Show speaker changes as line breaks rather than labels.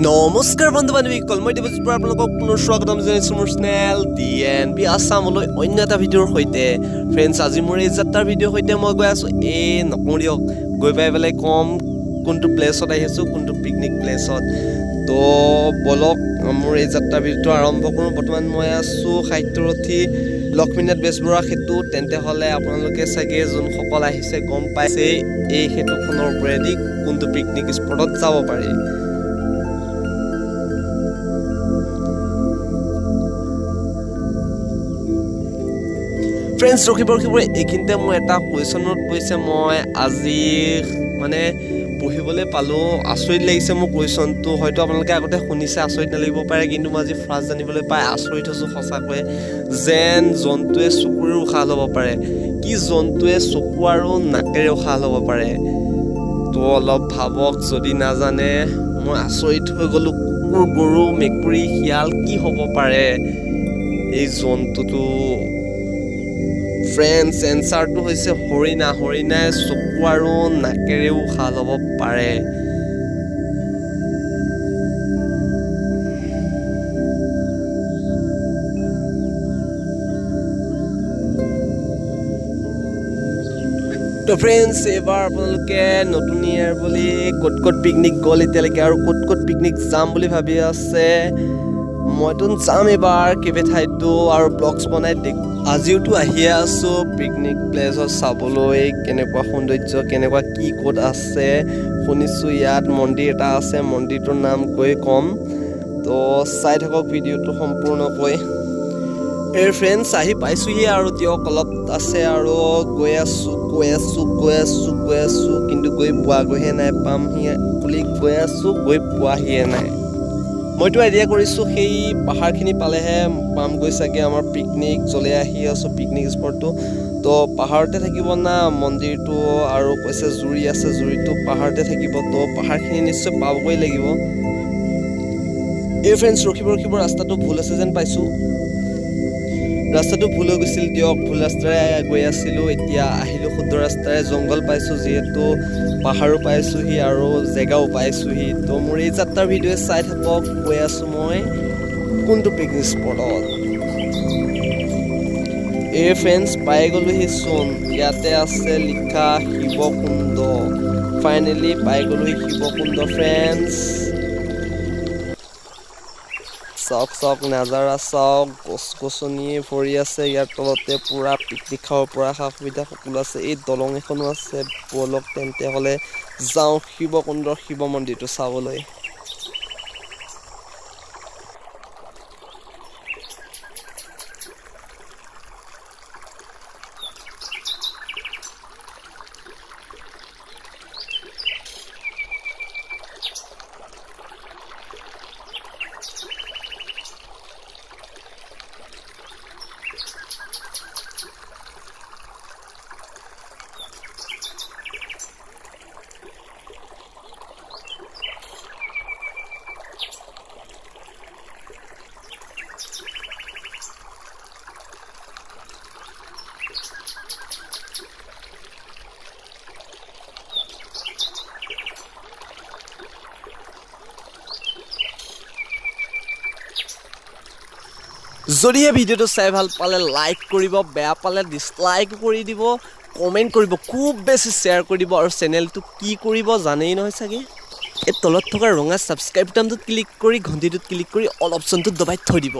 নমস্কাৰ বন্ধু বান্ধৱীসকল, মই দেৱজিৎ বৰা আপোনালোকক পুনৰ স্বাগতম জনাইছোঁ মোৰ চেনেল DNB আছামলৈ অন্য এটা ভিডিঅ'ৰ সৈতে। ফ্ৰেণ্ডছ, আজি মোৰ এই যাত্ৰাৰ ভিডিঅ'ৰ সৈতে মই গৈ আছোঁ নকওঁ দিয়ক, গৈ পাই পেলাই ক'ম কোনটো প্লেছত আহি আছোঁ, কোনটো পিকনিক প্লেছত। তো বলক মোৰ এই যাত্ৰাৰ ভিডিঅ'টো আৰম্ভ কৰোঁ। বৰ্তমান মই আছোঁ সাহিত্যৰথী লক্ষ্মীনাথ বেজবৰুৱা সেতু। তেন্তে হ'লে আপোনালোকে চাগে যোনসকল আহিছে গম পাইছে এই সেতুখনৰ ওপৰেদি কোনটো পিকনিক স্পটত যাব পাৰি। ফ্ৰেণ্ডছ, ৰখিব এইখিনিতে মোৰ এটা কুৱেশ্যনত পৰিছে। মই আজি মানে পঢ়িবলৈ পালোঁ, আচৰিত লাগিছে মোৰ কুৱেশ্যনটো। হয়তো আপোনালোকে আগতে শুনিছে, আচৰিত নালাগিব পাৰে, কিন্তু মই আজি ফাৰ্ষ্ট জানিবলৈ পাই আচৰিত হৈছোঁ সঁচাকৈ, যেন জন্তুৱে চকুৰে উশাহ ল'ব পাৰে। কি জন্তুৱে চকু আৰু নাকেৰে উশাহ ল'ব পাৰে? তো অলপ ভাবক, যদি নাজানে মই আচৰিত হৈ গ'লোঁ। কুকুৰ, গৰু, মেকুৰী, শিয়াল কি হ'ব পাৰে এই জন্তুটো? ফ্ৰেণ্ডছ, এনচাৰটো হৈছে হৰিণা। হৰিণাই চকু আৰু নাকেৰেও উশাহ ল'ব পাৰে। তো ফ্ৰেণ্ডছ, এইবাৰ আপোনালোকে নতুন ইয়েৰ বুলি ক'ত ক'ত পিকনিক গ'ল এতিয়ালৈকে, আৰু ক'ত ক'ত পিকনিক যাম বুলি ভাবি আছে? মইতো যাম এইবাৰ কেইবাঠাইতো আৰু ব্লগছ বনাই আজিওতো আহিয়ে আছোঁ পিকনিক প্লেছত চাবলৈ, কেনেকুৱা সৌন্দৰ্য, কেনেকুৱা কি ক'ত আছে। শুনিছোঁ ইয়াত মন্দিৰ এটা আছে, মন্দিৰটোৰ নাম কৈ ক'ম, তো চাই থাকক ভিডিঅ'টো সম্পূৰ্ণকৈ। ফ্ৰেণ্ডছ, আহি পাইছোঁহি আৰু দিয়ক, অলপ আছে আৰু গৈ আছোঁ কিন্তু গৈ পোৱাগৈহে নাই। পামহি বুলি গৈ আছোঁ, গৈ পোৱাহিয়ে নাই। মইতো আইডিয়া কৰিছোঁ সেই পাহাৰখিনি পালেহে পামগৈ চাগে আমাৰ পিকনিক। জ্বলাই আহি আছোঁ পিকনিক স্পটটো। তো পাহাৰতে থাকিব না মন্দিৰটো, আৰু কৈছে জুৰি আছে, জুৰিটো পাহাৰতে থাকিব, তো পাহাৰখিনি নিশ্চয় পাবগৈ লাগিব। ফ্ৰেণ্ডছ, ৰখিব ৰাস্তাটো ভুল আছে যেন পাইছোঁ। ৰাস্তাটো ভুল হৈ গৈছিল দিয়ক, ভুল ৰাস্তাৰে গৈ আছিলোঁ, এতিয়া আহিলোঁ শুদ্ধ ৰাস্তাৰে। জংঘল পাইছোঁ যিহেতু, পাহাৰো পাইছোঁহি আৰু জেগাও পাইছোঁহি। তো মোৰ এই যাত্ৰাৰ ভিডিঅ' চাই থাকক, গৈ আছোঁ মই কোনটো পিকনিক স্পটত। ফ্ৰেণ্ডছ, পাই গ'লোহি চোন, ইয়াতে আছে লিখা শিৱকুণ্ড। ফাইনেলি পাই গ'লোহি শিৱকুণ্ড। ফ্ৰেণ্ডছ চাওক নাজাৰা চাওক, গছ গছনিয়ে ভৰি আছে। ইয়াৰ তলতে পূৰা পিকনিক খাব পৰা সা সুবিধা সকলো আছে। এই দলং এখনো আছে। বলক তেন্তে হ'লে যাওঁ শিৱকুণ্ডৰ শিৱ মন্দিৰটো চাবলৈ। যদিহে ভিডিঅ'টো চাই ভাল পালে লাইক কৰিব, বেয়া পালে ডিছলাইক কৰি দিব, কমেণ্ট কৰিব, খুব বেছি শ্বেয়াৰ কৰি দিব, আৰু চেনেলটো কি কৰিব জানেই নহয় চাগে, এই তলত থকা ৰঙা ছাবস্ক্ৰাইব বাটনটোত ক্লিক কৰি ঘণ্টিটোত ক্লিক কৰি অল অপশ্যনটোত দবাই থৈ দিব।